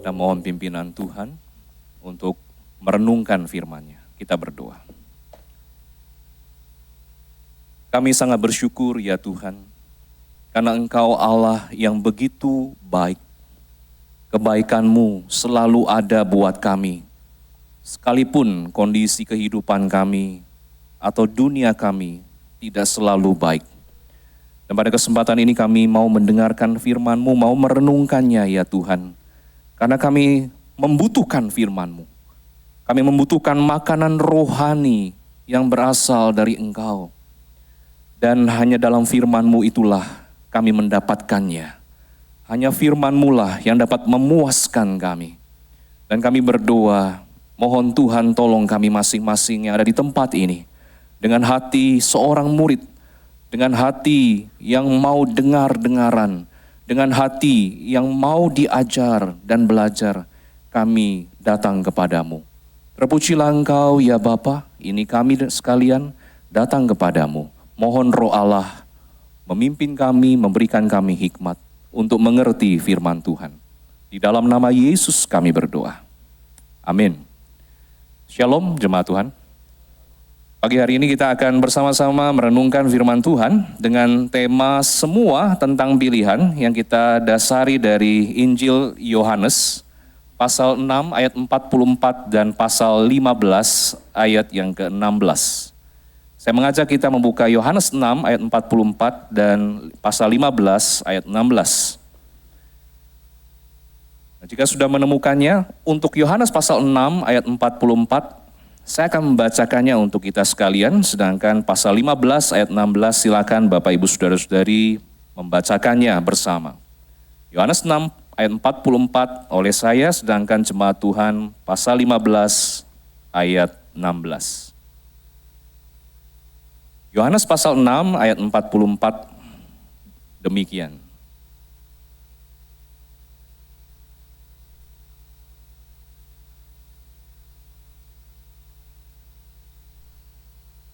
Kita mohon pimpinan Tuhan untuk merenungkan firman-Nya. Kita berdoa. Kami sangat bersyukur ya Tuhan, karena Engkau Allah yang begitu baik. Kebaikan-Mu selalu ada buat kami, sekalipun kondisi kehidupan kami atau dunia kami tidak selalu baik. Dan pada kesempatan ini kami mau mendengarkan firman-Mu, mau merenungkannya ya Tuhan. Karena kami membutuhkan firman-Mu. Kami membutuhkan makanan rohani yang berasal dari Engkau. Dan hanya dalam firman-Mu itulah kami mendapatkannya. Hanya firman-Mu lah yang dapat memuaskan kami. Dan kami berdoa, mohon Tuhan tolong kami masing-masing yang ada di tempat ini. Dengan hati seorang murid, dengan hati yang mau dengar-dengaran, dengan hati yang mau diajar dan belajar, kami datang kepadamu. Terpujilah Engkau ya Bapa, ini kami sekalian datang kepadamu. Mohon Roh Allah memimpin kami, memberikan kami hikmat untuk mengerti firman Tuhan. Di dalam nama Yesus kami berdoa. Amin. Shalom jemaat Tuhan. Pagi hari ini kita akan bersama-sama merenungkan firman Tuhan dengan tema semua tentang pilihan yang kita dasari dari Injil Yohanes pasal 6 ayat 44 dan pasal 15 ayat yang ke-16. Saya mengajak kita membuka Yohanes 6 ayat 44 dan pasal 15 ayat 16. Nah, jika sudah menemukannya, untuk Yohanes pasal 6 ayat 44, saya akan membacakannya untuk kita sekalian, sedangkan pasal 15 ayat 16 silakan Bapak Ibu Saudara-saudari membacakannya bersama. Yohanes 6 ayat 44 oleh saya, sedangkan jemaat Tuhan pasal 15 ayat 16. Yohanes pasal 6 ayat 44 demikian.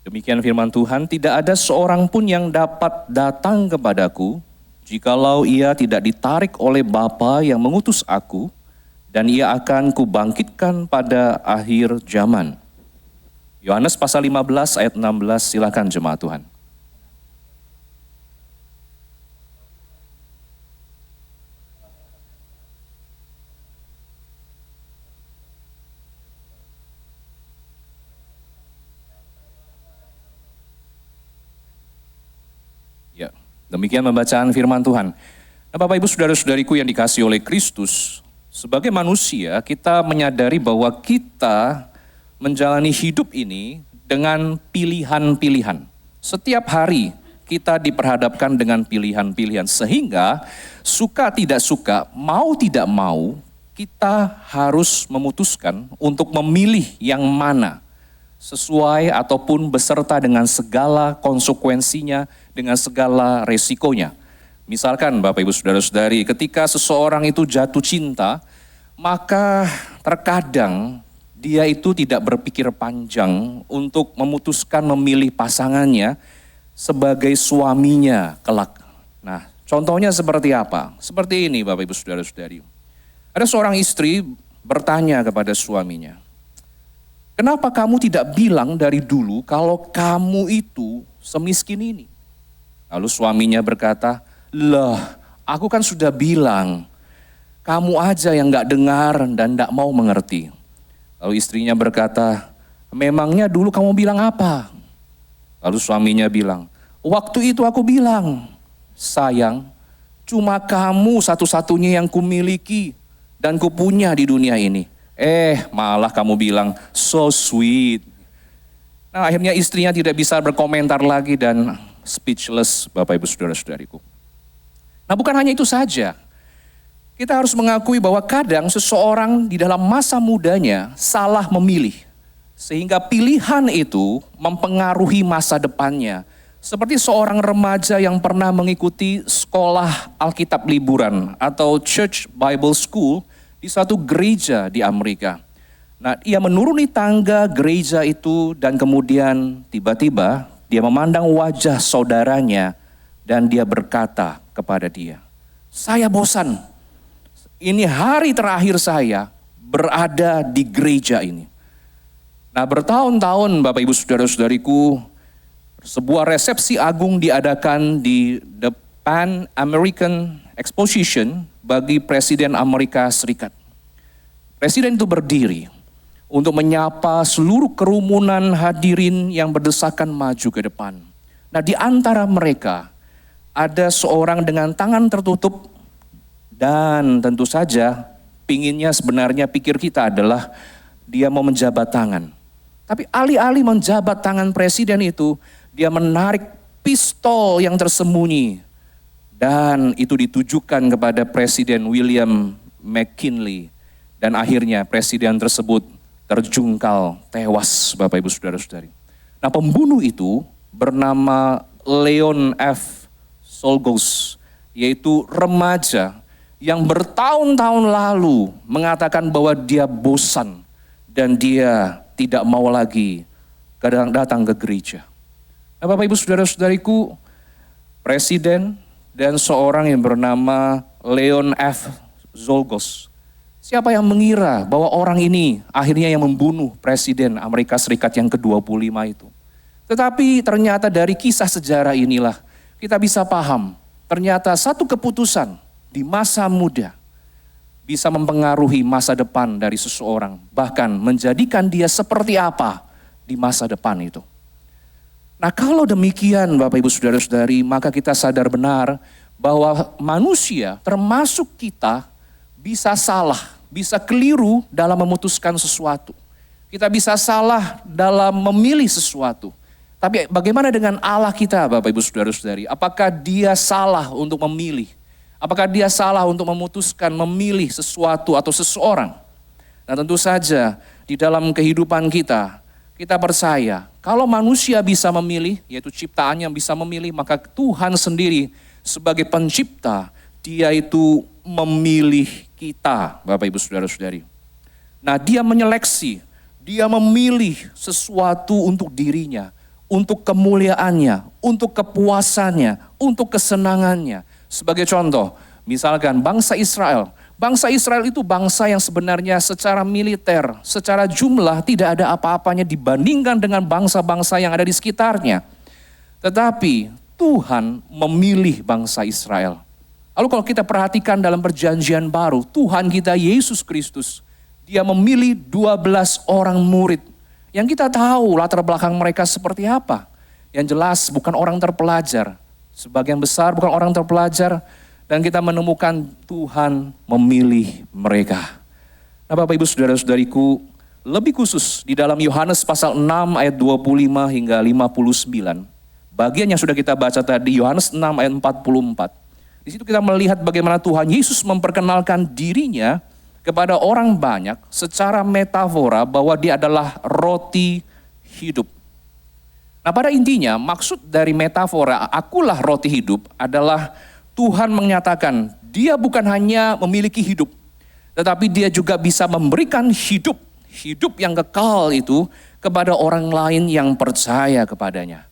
Demikian firman Tuhan, tidak ada seorang pun yang dapat datang kepadaku, jikalau ia tidak ditarik oleh Bapa yang mengutus aku, dan ia akan kubangkitkan pada akhir zaman. Yohanes pasal 15 ayat 16, silakan jemaat Tuhan. Ya, demikian pembacaan firman Tuhan. Nah, Bapak Ibu Saudara-saudariku yang dikasihi oleh Kristus, sebagai manusia kita menyadari bahwa kita menjalani hidup ini dengan pilihan-pilihan. Setiap hari kita diperhadapkan dengan pilihan-pilihan, sehingga suka tidak suka, mau tidak mau, kita harus memutuskan untuk memilih yang mana, sesuai ataupun beserta dengan segala konsekuensinya, dengan segala resikonya. Misalkan Bapak Ibu Saudara-saudari, ketika seseorang itu jatuh cinta, maka terkadang dia itu tidak berpikir panjang untuk memutuskan memilih pasangannya sebagai suaminya kelak. Nah, contohnya seperti apa? Seperti ini Bapak Ibu Saudara-saudari. Ada seorang istri bertanya kepada suaminya, kenapa kamu tidak bilang dari dulu kalau kamu itu semiskin ini? Lalu suaminya berkata, lah aku kan sudah bilang, kamu aja yang gak dengar dan gak mau mengerti. Lalu istrinya berkata, memangnya dulu kamu bilang apa? Lalu suaminya bilang, waktu itu aku bilang, sayang, cuma kamu satu-satunya yang kumiliki dan kupunya di dunia ini. Malah kamu bilang, so sweet. Nah, akhirnya istrinya tidak bisa berkomentar lagi dan speechless, Bapak Ibu Saudara-saudariku. Nah, bukan hanya itu saja. Kita harus mengakui bahwa kadang seseorang di dalam masa mudanya salah memilih. Sehingga pilihan itu mempengaruhi masa depannya. Seperti seorang remaja yang pernah mengikuti sekolah Alkitab liburan atau Church Bible School di suatu gereja di Amerika. Nah, ia menuruni tangga gereja itu dan kemudian tiba-tiba dia memandang wajah saudaranya dan dia berkata kepada dia, saya bosan. ini hari terakhir saya berada di gereja ini. Nah, bertahun-tahun Bapak Ibu Saudara-saudariku, sebuah resepsi agung diadakan di The Pan American Exposition bagi Presiden Amerika Serikat. Presiden itu berdiri untuk menyapa seluruh kerumunan hadirin yang berdesakan maju ke depan. Nah, di antara mereka ada seorang dengan tangan tertutup dan tentu saja sebenarnya pikir kita adalah dia mau menjabat tangan. Tapi alih-alih menjabat tangan presiden itu, dia menarik pistol yang tersembunyi dan itu ditujukan kepada Presiden William McKinley. Dan akhirnya presiden tersebut terjungkal tewas, Bapak Ibu Saudara-saudari. Nah, pembunuh itu bernama Leon F. Czolgosz, yaitu remaja yang bertahun-tahun lalu mengatakan bahwa dia bosan dan dia tidak mau lagi datang ke gereja. Nah, Bapak Ibu Saudara-saudariku, presiden dan seorang yang bernama Leon F. Czolgosz, siapa yang mengira bahwa orang ini akhirnya yang membunuh Presiden Amerika Serikat yang ke-25 itu. Tetapi ternyata dari kisah sejarah inilah kita bisa paham, ternyata satu keputusan di masa muda bisa mempengaruhi masa depan dari seseorang, bahkan menjadikan dia seperti apa di masa depan itu. Nah, kalau demikian Bapak Ibu Saudara-saudari, maka kita sadar benar bahwa manusia termasuk kita bisa salah, bisa keliru dalam memutuskan sesuatu. Kita bisa salah dalam memilih sesuatu. Tapi bagaimana dengan Allah kita, Bapak Ibu Saudara-saudari? Apakah dia salah untuk memilih? Apakah dia salah untuk memutuskan memilih sesuatu atau seseorang? Nah, tentu saja di dalam kehidupan kita percaya kalau manusia bisa memilih, yaitu ciptaan yang bisa memilih, maka Tuhan sendiri sebagai pencipta, dia itu memilih kita, Bapak Ibu Saudara-saudari. Nah, dia menyeleksi, dia memilih sesuatu untuk dirinya, untuk kemuliaannya, untuk kepuasannya, untuk kesenangannya. Sebagai contoh, misalkan bangsa Israel. Bangsa Israel itu bangsa yang sebenarnya secara militer, secara jumlah tidak ada apa-apanya dibandingkan dengan bangsa-bangsa yang ada di sekitarnya. Tetapi Tuhan memilih bangsa Israel. Lalu kalau kita perhatikan dalam perjanjian baru, Tuhan kita Yesus Kristus, dia memilih 12 orang murid. Yang kita tahu latar belakang mereka seperti apa. Yang jelas bukan orang terpelajar. Sebagian besar bukan orang terpelajar. Dan kita menemukan Tuhan memilih mereka. Nah, Bapak Ibu Saudara-saudariku, lebih khusus di dalam Yohanes pasal 6 ayat 25 hingga 59. Bagian yang sudah kita baca tadi, Yohanes 6 ayat 44. Di situ kita melihat bagaimana Tuhan Yesus memperkenalkan dirinya kepada orang banyak secara metafora bahwa dia adalah roti hidup. Nah, pada intinya maksud dari metafora akulah roti hidup adalah Tuhan menyatakan dia bukan hanya memiliki hidup, tetapi dia juga bisa memberikan hidup yang kekal itu kepada orang lain yang percaya kepadanya.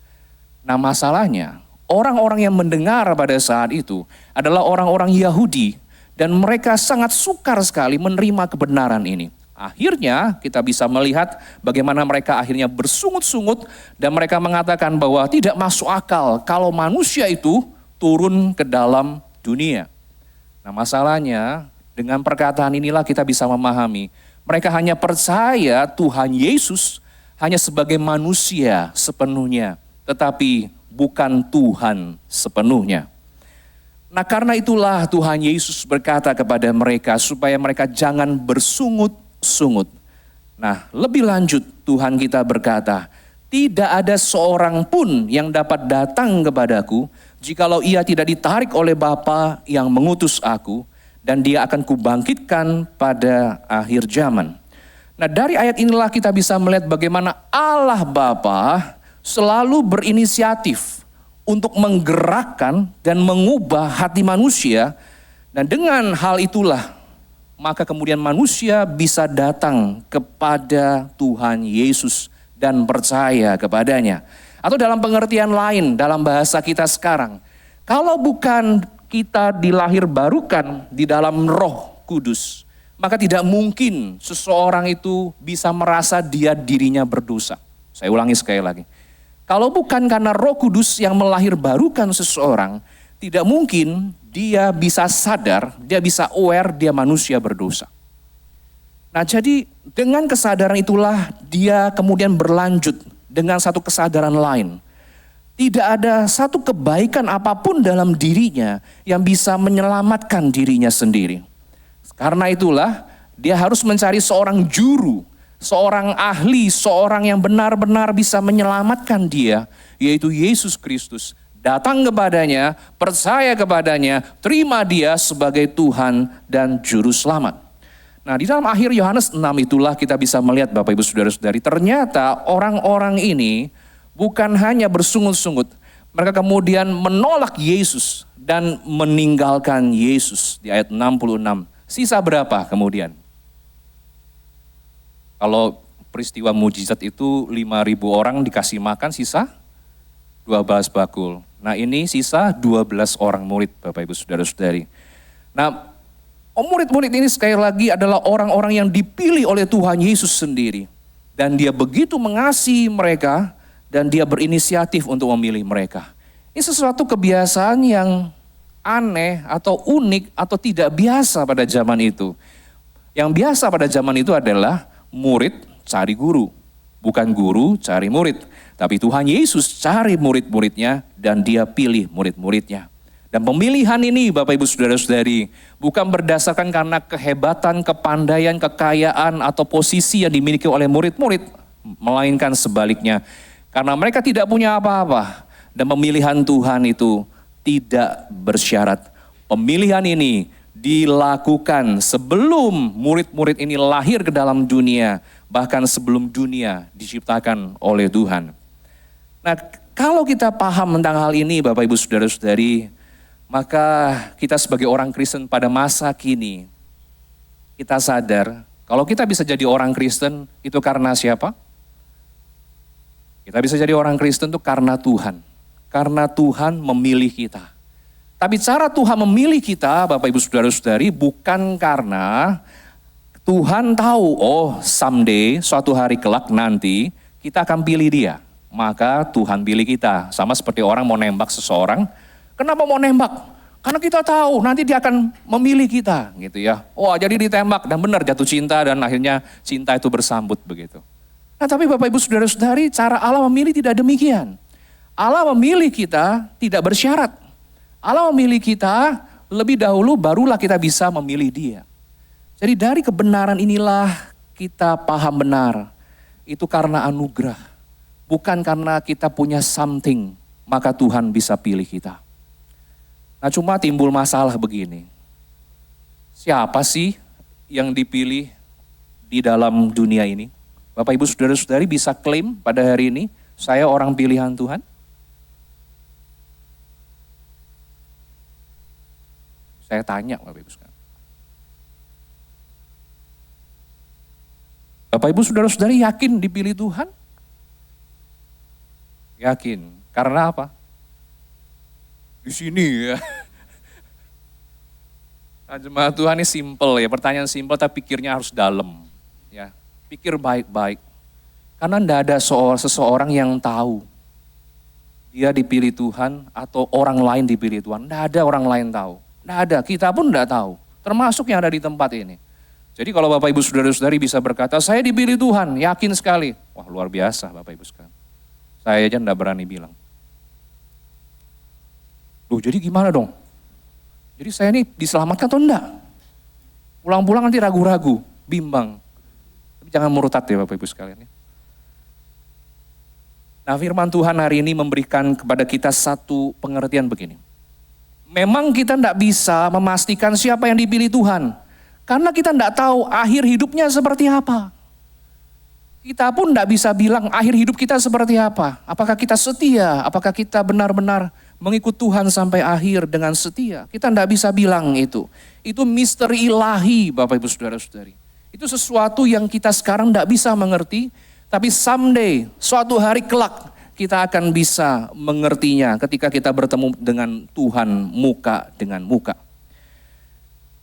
Nah, masalahnya orang-orang yang mendengar pada saat itu adalah orang-orang Yahudi. Dan mereka sangat sukar sekali menerima kebenaran ini. Akhirnya kita bisa melihat bagaimana mereka akhirnya bersungut-sungut. Dan mereka mengatakan bahwa tidak masuk akal kalau manusia itu turun ke dalam dunia. Nah, masalahnya dengan perkataan inilah kita bisa memahami. Mereka hanya percaya Tuhan Yesus hanya sebagai manusia sepenuhnya. Tetapi bukan Tuhan sepenuhnya. Nah, karena itulah Tuhan Yesus berkata kepada mereka supaya mereka jangan bersungut-sungut. Nah, lebih lanjut Tuhan kita berkata, tidak ada seorang pun yang dapat datang kepadaku jikalau ia tidak ditarik oleh Bapa yang mengutus aku, dan dia akan kubangkitkan pada akhir zaman. Nah, dari ayat inilah kita bisa melihat bagaimana Allah Bapa selalu berinisiatif untuk menggerakkan dan mengubah hati manusia. Dan dengan hal itulah maka kemudian manusia bisa datang kepada Tuhan Yesus dan percaya kepadanya. Atau dalam pengertian lain dalam bahasa kita sekarang, kalau bukan kita dilahir barukan di dalam Roh Kudus, maka tidak mungkin seseorang itu bisa merasa dirinya berdosa. Saya ulangi sekali lagi. Kalau bukan karena Roh Kudus yang melahirbarukan seseorang, tidak mungkin dia bisa sadar, dia bisa aware dia manusia berdosa. Nah, jadi dengan kesadaran itulah dia kemudian berlanjut dengan satu kesadaran lain. Tidak ada satu kebaikan apapun dalam dirinya yang bisa menyelamatkan dirinya sendiri. Karena itulah dia harus mencari seorang juru, seorang ahli, seorang yang benar-benar bisa menyelamatkan dia, yaitu Yesus Kristus. Datang kepadanya, percaya kepadanya, terima dia sebagai Tuhan dan Juru Selamat. Nah, di dalam akhir Yohanes 6 itulah kita bisa melihat Bapak Ibu Saudara-saudari, ternyata orang-orang ini bukan hanya bersungut-sungut, mereka kemudian menolak Yesus dan meninggalkan Yesus di ayat 66. Sisa berapa kemudian? Kalau peristiwa mujizat itu 5.000 orang dikasih makan, sisa 12 bakul. Nah, ini sisa 12 orang murid Bapak Ibu Saudara-saudari. Nah, murid-murid ini sekali lagi adalah orang-orang yang dipilih oleh Tuhan Yesus sendiri. Dan dia begitu mengasihi mereka dan dia berinisiatif untuk memilih mereka. Ini sesuatu kebiasaan yang aneh atau unik atau tidak biasa pada zaman itu. Yang biasa pada zaman itu adalah murid cari guru. Bukan guru cari murid. Tapi Tuhan Yesus cari murid-muridnya dan dia pilih murid-muridnya. Dan pemilihan ini Bapak Ibu Saudara-saudari bukan berdasarkan karena kehebatan, kepandaian, kekayaan atau posisi yang dimiliki oleh murid-murid. Melainkan sebaliknya. Karena mereka tidak punya apa-apa. Dan pemilihan Tuhan itu tidak bersyarat. Pemilihan ini dilakukan sebelum murid-murid ini lahir ke dalam dunia. Bahkan sebelum dunia diciptakan oleh Tuhan. Nah, kalau kita paham tentang hal ini Bapak Ibu Saudara-saudari, maka kita sebagai orang Kristen pada masa kini, kita sadar kalau kita bisa jadi orang Kristen itu karena siapa? Kita bisa jadi orang Kristen itu karena Tuhan. Karena Tuhan memilih kita. Tapi cara Tuhan memilih kita Bapak Ibu Saudara-saudari bukan karena Tuhan tahu, oh someday, suatu hari kelak nanti kita akan pilih dia. Maka Tuhan pilih kita. Sama seperti orang mau nembak seseorang. Kenapa mau nembak? Karena kita tahu nanti dia akan memilih kita gitu ya. Wah, jadi ditembak dan benar jatuh cinta dan akhirnya cinta itu bersambut begitu. Nah, tapi Bapak Ibu Saudara-saudari, cara Allah memilih tidak demikian. Allah memilih kita tidak bersyarat. Allah memilih kita lebih dahulu barulah kita bisa memilih dia. Jadi dari kebenaran inilah kita paham benar. Itu karena anugerah. Bukan karena kita punya something, maka Tuhan bisa pilih kita. Nah, cuma timbul masalah begini. Siapa sih yang dipilih di dalam dunia ini? Bapak Ibu Saudara-saudari bisa klaim pada hari ini, saya orang pilihan Tuhan? Saya tanya Bapak Ibu sekarang. Bapak Ibu Saudara-saudari yakin dipilih Tuhan? Yakin. Karena apa? Di sini ya. Nah, jemaat Tuhan ini simple ya, pertanyaan simple tapi pikirnya harus dalam. Ya, pikir baik-baik. Karena tidak ada seseorang yang tahu dia dipilih Tuhan atau orang lain dipilih Tuhan. Tidak ada orang lain tahu. Tidak ada, kita pun tidak tahu. Termasuk yang ada di tempat ini. Jadi kalau Bapak Ibu Saudara-saudari bisa berkata, saya dipilih Tuhan, yakin sekali. Wah, luar biasa Bapak Ibu sekalian. Saya aja tidak berani bilang. Loh, jadi gimana dong? Jadi saya ini diselamatkan atau enggak? Pulang-pulang nanti ragu-ragu, bimbang. Tapi jangan murtad ya Bapak Ibu sekalian. Nah, firman Tuhan hari ini memberikan kepada kita satu pengertian begini. Memang kita tidak bisa memastikan siapa yang dipilih Tuhan. Karena kita tidak tahu akhir hidupnya seperti apa. Kita pun tidak bisa bilang akhir hidup kita seperti apa. Apakah kita setia, apakah kita benar-benar mengikut Tuhan sampai akhir dengan setia. Kita tidak bisa bilang itu. Itu misteri ilahi Bapak Ibu Saudara-saudari. Itu sesuatu yang kita sekarang tidak bisa mengerti. Tapi someday, suatu hari kelak kita akan bisa mengertinya. Ketika kita bertemu dengan Tuhan muka dengan muka.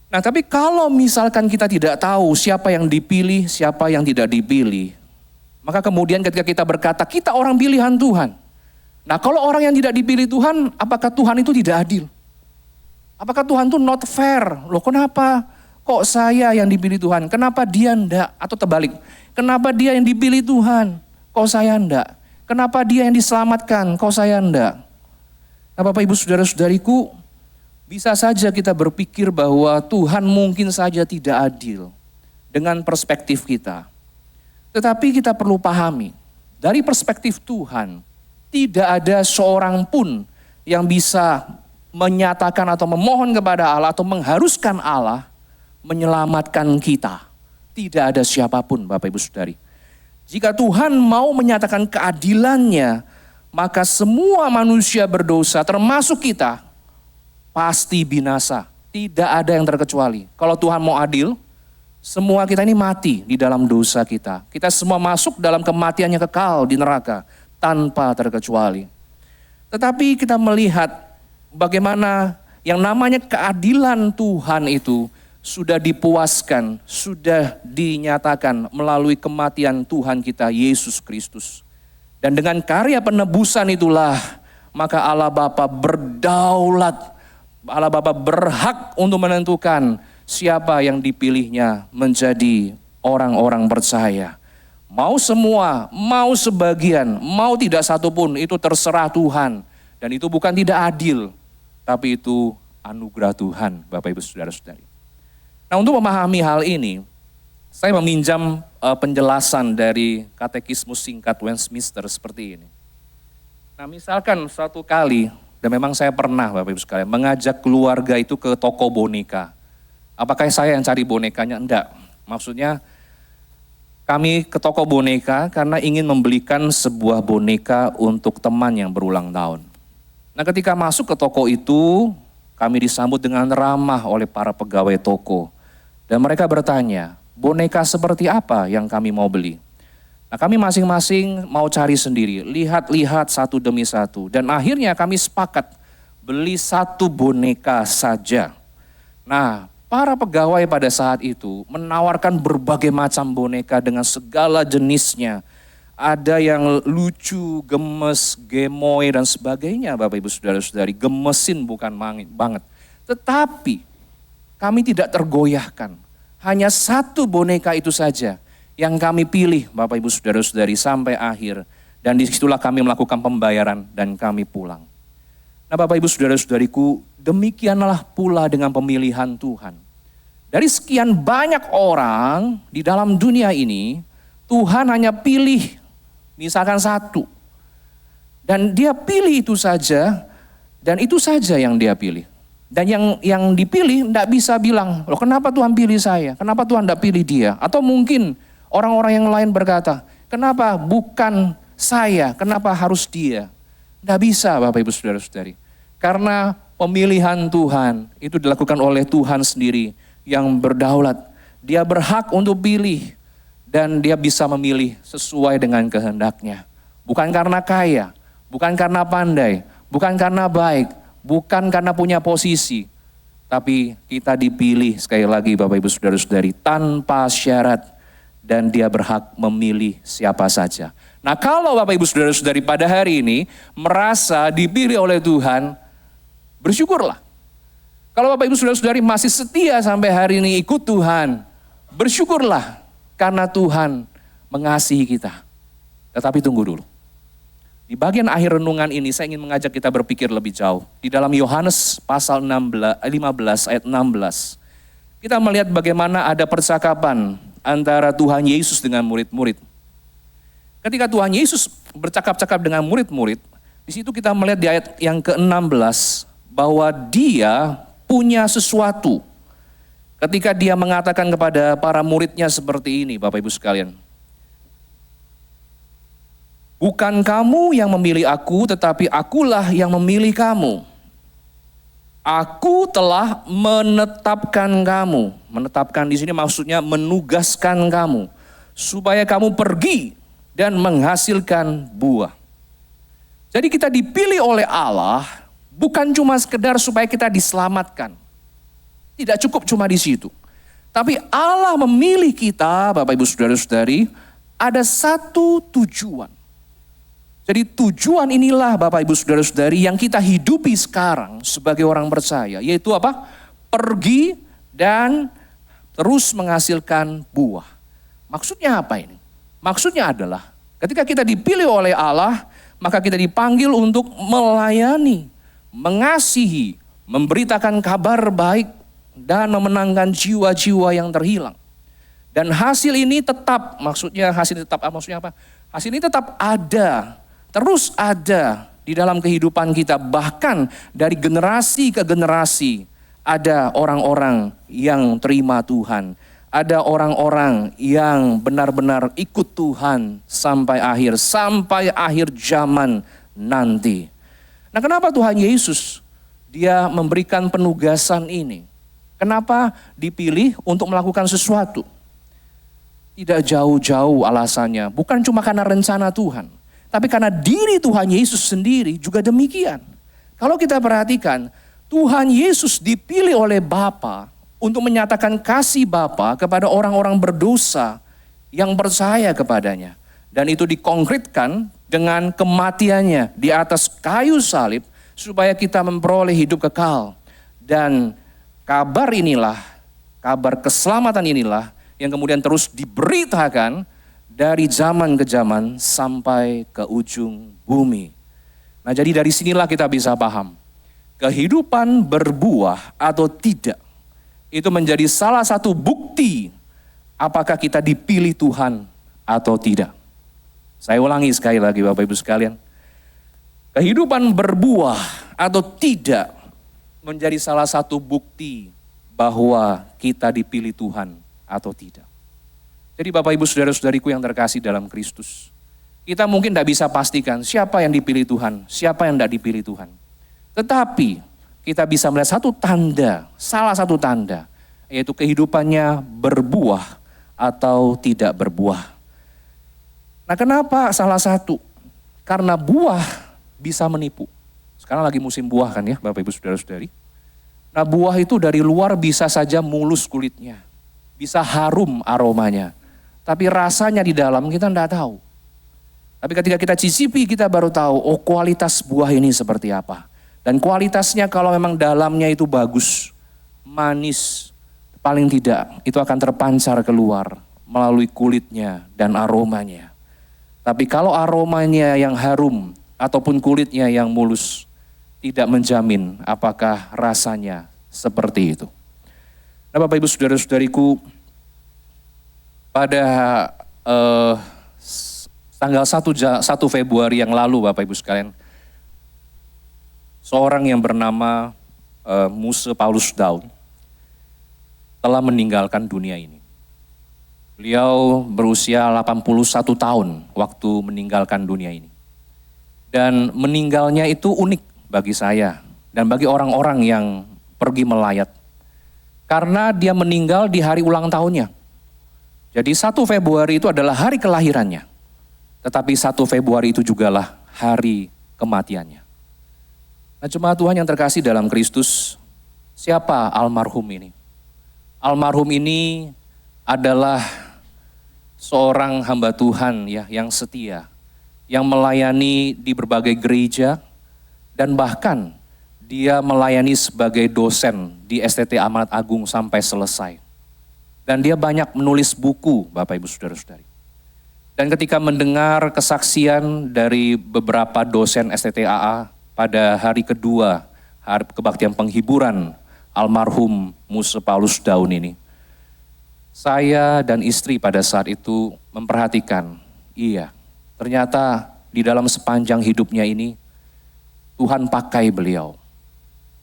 Nah, tapi kalau misalkan kita tidak tahu siapa yang dipilih, siapa yang tidak dipilih, maka kemudian ketika kita berkata, kita orang pilihan Tuhan. Nah, kalau orang yang tidak dipilih Tuhan, apakah Tuhan itu tidak adil? Apakah Tuhan itu not fair? Loh, kenapa kok saya yang dipilih Tuhan? Kenapa dia enggak? Atau terbalik, kenapa dia yang dipilih Tuhan? Kok saya enggak? Kenapa dia yang diselamatkan? Kok saya enggak? Nah, Bapak Ibu Saudara-saudariku, bisa saja kita berpikir bahwa Tuhan mungkin saja tidak adil dengan perspektif kita. Tetapi kita perlu pahami, dari perspektif Tuhan, tidak ada seorang pun yang bisa menyatakan atau memohon kepada Allah atau mengharuskan Allah menyelamatkan kita. Tidak ada siapapun, Bapak Ibu Saudari. Jika Tuhan mau menyatakan keadilannya, maka semua manusia berdosa termasuk kita pasti binasa. Tidak ada yang terkecuali. Kalau Tuhan mau adil, semua kita ini mati di dalam dosa kita. Kita semua masuk dalam kematian yang kekal di neraka tanpa terkecuali. Tetapi kita melihat bagaimana yang namanya keadilan Tuhan itu sudah dipuaskan, sudah dinyatakan melalui kematian Tuhan kita Yesus Kristus. Dan dengan karya penebusan itulah maka Allah Bapa berdaulat. Allah Bapa berhak untuk menentukan siapa yang dipilihnya menjadi orang-orang percaya. Mau semua, mau sebagian, mau tidak satupun, itu terserah Tuhan. Dan itu bukan tidak adil, tapi itu anugerah Tuhan, Bapak Ibu Saudara-saudari. Nah, untuk memahami hal ini, saya meminjam penjelasan dari katekismus singkat Westminster seperti ini. Nah, misalkan suatu kali, dan memang saya pernah Bapak Ibu sekalian mengajak keluarga itu ke toko boneka. Apakah saya yang cari bonekanya? Enggak. Maksudnya kami ke toko boneka karena ingin membelikan sebuah boneka untuk teman yang berulang tahun. Nah, ketika masuk ke toko itu, kami disambut dengan ramah oleh para pegawai toko. Dan mereka bertanya, boneka seperti apa yang kami mau beli? Nah, kami masing-masing mau cari sendiri, lihat-lihat satu demi satu. Dan akhirnya kami sepakat beli satu boneka saja. Nah, para pegawai pada saat itu menawarkan berbagai macam boneka dengan segala jenisnya. Ada yang lucu, gemes, gemoy dan sebagainya, Bapak Ibu Saudara-saudari. Gemesin bukan banget. Tetapi kami tidak tergoyahkan. Hanya satu boneka itu saja yang kami pilih, Bapak Ibu Saudara-saudari, sampai akhir. Dan disitulah kami melakukan pembayaran dan kami pulang. Nah, Bapak Ibu Saudara-saudariku, demikianlah pula dengan pemilihan Tuhan. Dari sekian banyak orang di dalam dunia ini, Tuhan hanya pilih misalkan satu. Dan dia pilih itu saja, dan itu saja yang dia pilih. Dan yang dipilih tidak bisa bilang, loh kenapa Tuhan pilih saya? Kenapa Tuhan tidak pilih dia? Atau mungkin orang-orang yang lain berkata, kenapa bukan saya, kenapa harus dia? Tidak bisa Bapak Ibu Saudara-saudari. Karena pemilihan Tuhan itu dilakukan oleh Tuhan sendiri yang berdaulat. Dia berhak untuk pilih dan dia bisa memilih sesuai dengan kehendaknya. Bukan karena kaya, bukan karena pandai, bukan karena baik, bukan karena punya posisi. Tapi kita dipilih sekali lagi Bapak Ibu Saudara-saudari tanpa syarat. Dan dia berhak memilih siapa saja. Nah, kalau Bapak Ibu Saudara-saudari pada hari ini merasa dipilih oleh Tuhan, bersyukurlah. Kalau Bapak Ibu Saudara-saudari masih setia sampai hari ini ikut Tuhan, bersyukurlah karena Tuhan mengasihi kita. Tetapi tunggu dulu. Di bagian akhir renungan ini saya ingin mengajak kita berpikir lebih jauh. Di dalam Yohanes pasal 15 ayat 16. Kita melihat bagaimana ada percakapan antara Tuhan Yesus dengan murid-murid. Ketika Tuhan Yesus bercakap-cakap dengan murid-murid, di situ kita melihat di ayat yang ke-16 bahwa dia punya sesuatu. Ketika dia mengatakan kepada para muridnya seperti ini, Bapak Ibu sekalian. Bukan kamu yang memilih aku, tetapi akulah yang memilih kamu. Aku telah menetapkan kamu. Menetapkan di sini maksudnya menugaskan kamu. Supaya kamu pergi dan menghasilkan buah. Jadi kita dipilih oleh Allah bukan cuma sekedar supaya kita diselamatkan. Tidak cukup cuma di situ. Tapi Allah memilih kita, Bapak Ibu Saudara-saudari, ada satu tujuan. Jadi tujuan inilah Bapak Ibu Saudara-saudari yang kita hidupi sekarang sebagai orang percaya. Yaitu apa? Pergi dan terus menghasilkan buah. Maksudnya apa ini? Maksudnya adalah ketika kita dipilih oleh Allah, maka kita dipanggil untuk melayani, mengasihi, memberitakan kabar baik, dan memenangkan jiwa-jiwa yang terhilang. Dan hasil ini tetap, maksudnya apa? Hasil ini tetap ada, terus ada di dalam kehidupan kita. Bahkan dari generasi ke generasi ada orang-orang yang terima Tuhan. Ada orang-orang yang benar-benar ikut Tuhan sampai akhir zaman nanti. Nah, kenapa Tuhan Yesus dia memberikan penugasan ini? Kenapa dipilih untuk melakukan sesuatu? Tidak jauh-jauh alasannya, bukan cuma karena rencana Tuhan, tapi karena diri Tuhan Yesus sendiri juga demikian. Kalau kita perhatikan, Tuhan Yesus dipilih oleh Bapa untuk menyatakan kasih Bapa kepada orang-orang berdosa yang percaya kepadanya. Dan itu dikonkretkan dengan kematiannya di atas kayu salib supaya kita memperoleh hidup kekal. Dan kabar inilah, kabar keselamatan inilah yang kemudian terus diberitakan dari zaman ke zaman sampai ke ujung bumi. Nah, jadi dari sinilah kita bisa paham, kehidupan berbuah atau tidak, itu menjadi salah satu bukti apakah kita dipilih Tuhan atau tidak. Saya ulangi sekali lagi Bapak Ibu sekalian. Kehidupan berbuah atau tidak menjadi salah satu bukti bahwa kita dipilih Tuhan atau tidak. Jadi Bapak Ibu Saudara-saudariku yang terkasih dalam Kristus, kita mungkin tidak bisa pastikan siapa yang dipilih Tuhan, siapa yang tidak dipilih Tuhan. Tetapi kita bisa melihat satu tanda, salah satu tanda, yaitu kehidupannya berbuah atau tidak berbuah. Nah, kenapa salah satu? Karena buah bisa menipu. Sekarang lagi musim buah kan ya Bapak Ibu Saudara-saudari. Nah, buah itu dari luar bisa saja mulus kulitnya, bisa harum aromanya. Tapi rasanya di dalam kita tidak tahu. Tapi ketika kita cicipi kita baru tahu, oh kualitas buah ini seperti apa. Dan kualitasnya kalau memang dalamnya itu bagus, manis, paling tidak itu akan terpancar keluar melalui kulitnya dan aromanya. Tapi kalau aromanya yang harum ataupun kulitnya yang mulus, tidak menjamin apakah rasanya seperti itu. Nah, Bapak Ibu Saudara-saudariku, pada tanggal 1 Februari yang lalu Bapak Ibu sekalian, seorang yang bernama Muse Paulus Daun telah meninggalkan dunia ini. Beliau berusia 81 tahun waktu meninggalkan dunia ini. Dan meninggalnya itu unik bagi saya dan bagi orang-orang yang pergi melayat. Karena dia meninggal di hari ulang tahunnya. Jadi 1 Februari itu adalah hari kelahirannya. Tetapi 1 Februari itu jugalah hari kematiannya. Nah, jemaat Tuhan yang terkasih dalam Kristus, siapa almarhum ini? Almarhum ini adalah seorang hamba Tuhan ya yang setia, yang melayani di berbagai gereja, dan bahkan dia melayani sebagai dosen di STT Amanat Agung sampai selesai. Dan dia banyak menulis buku, Bapak Ibu Saudara-saudari. Dan ketika mendengar kesaksian dari beberapa dosen STTAA pada hari kedua, hari kebaktian penghiburan almarhum Muse Paulus Daun ini, saya dan istri pada saat itu memperhatikan, iya, ternyata di dalam sepanjang hidupnya ini, Tuhan pakai beliau.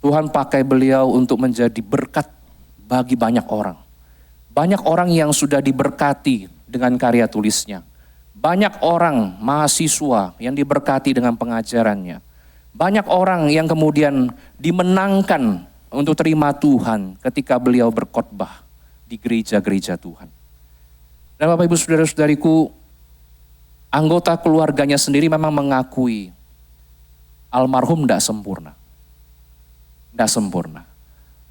Tuhan pakai beliau untuk menjadi berkat bagi banyak orang. Banyak orang yang sudah diberkati dengan karya tulisnya. Banyak orang mahasiswa yang diberkati dengan pengajarannya. Banyak orang yang kemudian dimenangkan untuk terima Tuhan ketika beliau berkhotbah di gereja-gereja Tuhan. Dan Bapak Ibu Saudara-saudariku, anggota keluarganya sendiri memang mengakui almarhum tidak sempurna. Tidak sempurna.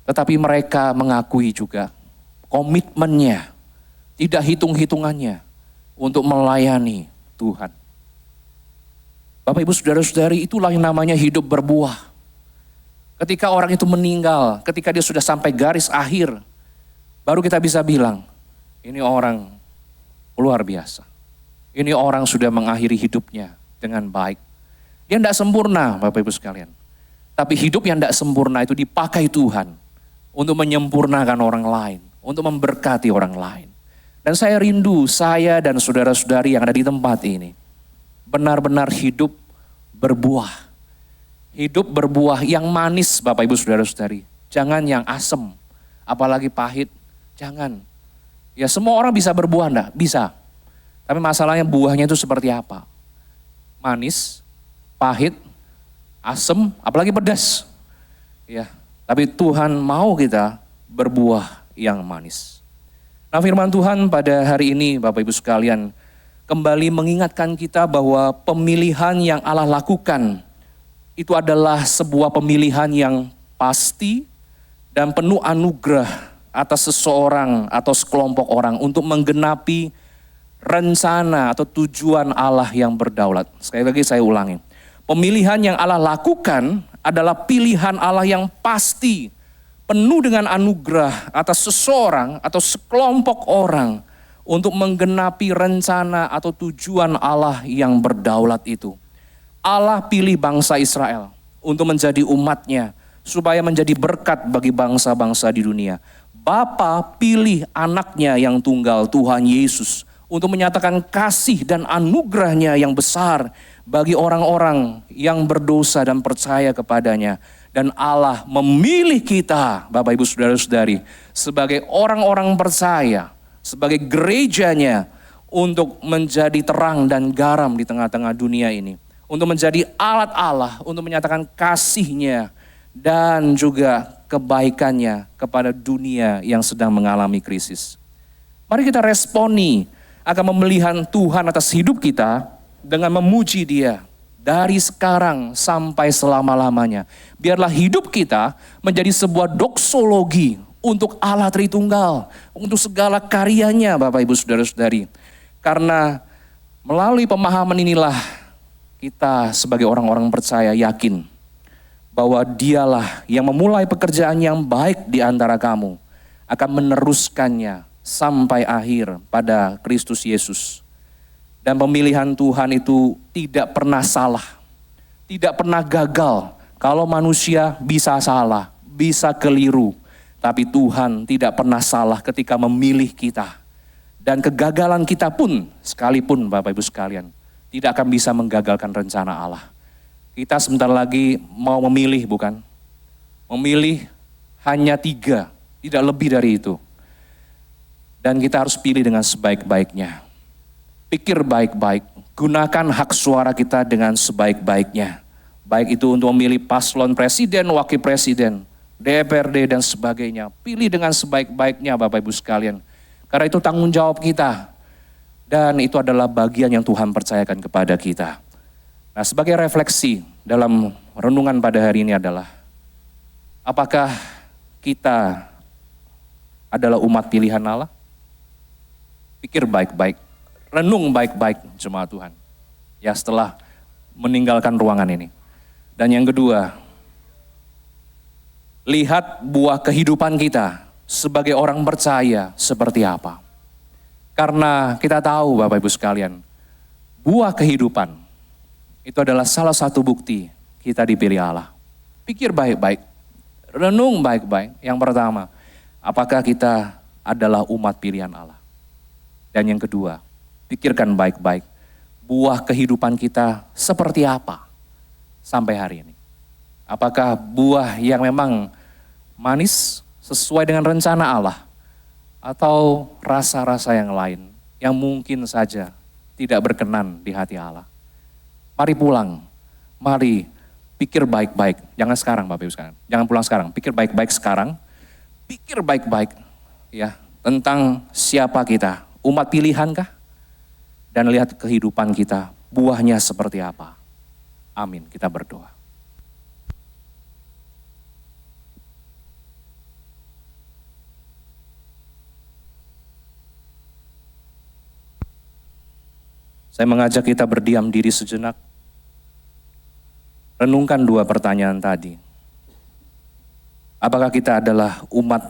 Tetapi mereka mengakui juga komitmennya, tidak hitung-hitungannya untuk melayani Tuhan. Bapak Ibu Saudara-saudari, itulah yang namanya hidup berbuah. Ketika orang itu meninggal, ketika dia sudah sampai garis akhir, baru kita bisa bilang, ini orang luar biasa. Ini orang sudah mengakhiri hidupnya dengan baik. Dia tidak sempurna, Bapak Ibu sekalian. Tapi hidup yang tidak sempurna itu dipakai Tuhan untuk menyempurnakan orang lain, untuk memberkati orang lain. Dan saya rindu saya dan saudara-saudari yang ada di tempat ini benar-benar hidup berbuah. Hidup berbuah yang manis, Bapak Ibu Saudara-saudari. Jangan yang asem, apalagi pahit. Jangan. Ya semua orang bisa berbuah enggak? Bisa. Tapi masalahnya buahnya itu seperti apa? Manis, pahit, asem, apalagi pedas. Ya, tapi Tuhan mau kita berbuah yang manis. Nah, firman Tuhan pada hari ini, Bapak Ibu sekalian, kembali mengingatkan kita bahwa pemilihan yang Allah lakukan itu adalah sebuah pemilihan yang pasti dan penuh anugerah atas seseorang atau sekelompok orang untuk menggenapi rencana atau tujuan Allah yang berdaulat. Sekali lagi saya ulangi. Pemilihan yang Allah lakukan adalah pilihan Allah yang pasti, penuh dengan anugerah atas seseorang atau sekelompok orang untuk menggenapi rencana atau tujuan Allah yang berdaulat itu. Allah pilih bangsa Israel untuk menjadi umatnya, supaya menjadi berkat bagi bangsa-bangsa di dunia. Bapa pilih anaknya yang tunggal, Tuhan Yesus, untuk menyatakan kasih dan anugerahnya yang besar bagi orang-orang yang berdosa dan percaya kepadanya. Dan Allah memilih kita, Bapak Ibu Saudara-saudari, sebagai orang-orang percaya, sebagai gerejanya, untuk menjadi terang dan garam di tengah-tengah dunia ini. Untuk menjadi alat Allah, untuk menyatakan kasih-Nya dan juga kebaikannya kepada dunia yang sedang mengalami krisis. Mari kita responi akan pemilihan Tuhan atas hidup kita dengan memuji Dia dari sekarang sampai selama-lamanya. Biarlah hidup kita menjadi sebuah doksologi untuk Allah Tritunggal, untuk segala karyanya, Bapak Ibu Saudara-saudari. Karena melalui pemahaman inilah kita sebagai orang-orang percaya yakin bahwa Dialah yang memulai pekerjaan yang baik di antara kamu akan meneruskannya sampai akhir pada Kristus Yesus. Dan pemilihan Tuhan itu tidak pernah salah, tidak pernah gagal. Kalau manusia bisa salah, bisa keliru, tapi Tuhan tidak pernah salah ketika memilih kita. Dan kegagalan kita pun, sekalipun Bapak Ibu sekalian, tidak akan bisa menggagalkan rencana Allah. Kita sebentar lagi mau memilih, bukan? Memilih hanya 3, tidak lebih dari itu. Dan kita harus pilih dengan sebaik-baiknya. Pikir baik-baik, gunakan hak suara kita dengan sebaik-baiknya. Baik itu untuk memilih paslon presiden, wakil presiden, DPRD dan sebagainya. Pilih dengan sebaik-baiknya Bapak Ibu sekalian. Karena itu tanggung jawab kita. Dan itu adalah bagian yang Tuhan percayakan kepada kita. Nah, sebagai refleksi dalam renungan pada hari ini adalah, apakah kita adalah umat pilihan Allah? Pikir baik-baik, renung baik-baik jemaat Tuhan. Ya, setelah meninggalkan ruangan ini. Dan yang kedua, lihat buah kehidupan kita sebagai orang percaya seperti apa. Karena kita tahu Bapak Ibu sekalian, buah kehidupan itu adalah salah satu bukti kita dipilih Allah. Pikir baik-baik, renung baik-baik. Yang pertama, apakah kita adalah umat pilihan Allah? Dan yang kedua, pikirkan baik-baik, buah kehidupan kita seperti apa sampai hari ini? Apakah buah yang memang manis sesuai dengan rencana Allah? Atau rasa-rasa yang lain yang mungkin saja tidak berkenan di hati Allah? Mari pulang, mari pikir baik-baik. Jangan sekarang Bapak Ibu sekalian, jangan pulang sekarang. Pikir baik-baik sekarang, pikir baik-baik ya tentang siapa kita, umat pilihankah? Dan lihat kehidupan kita, buahnya seperti apa. Amin, kita berdoa. Saya mengajak kita berdiam diri sejenak. Renungkan dua pertanyaan tadi. Apakah kita adalah umat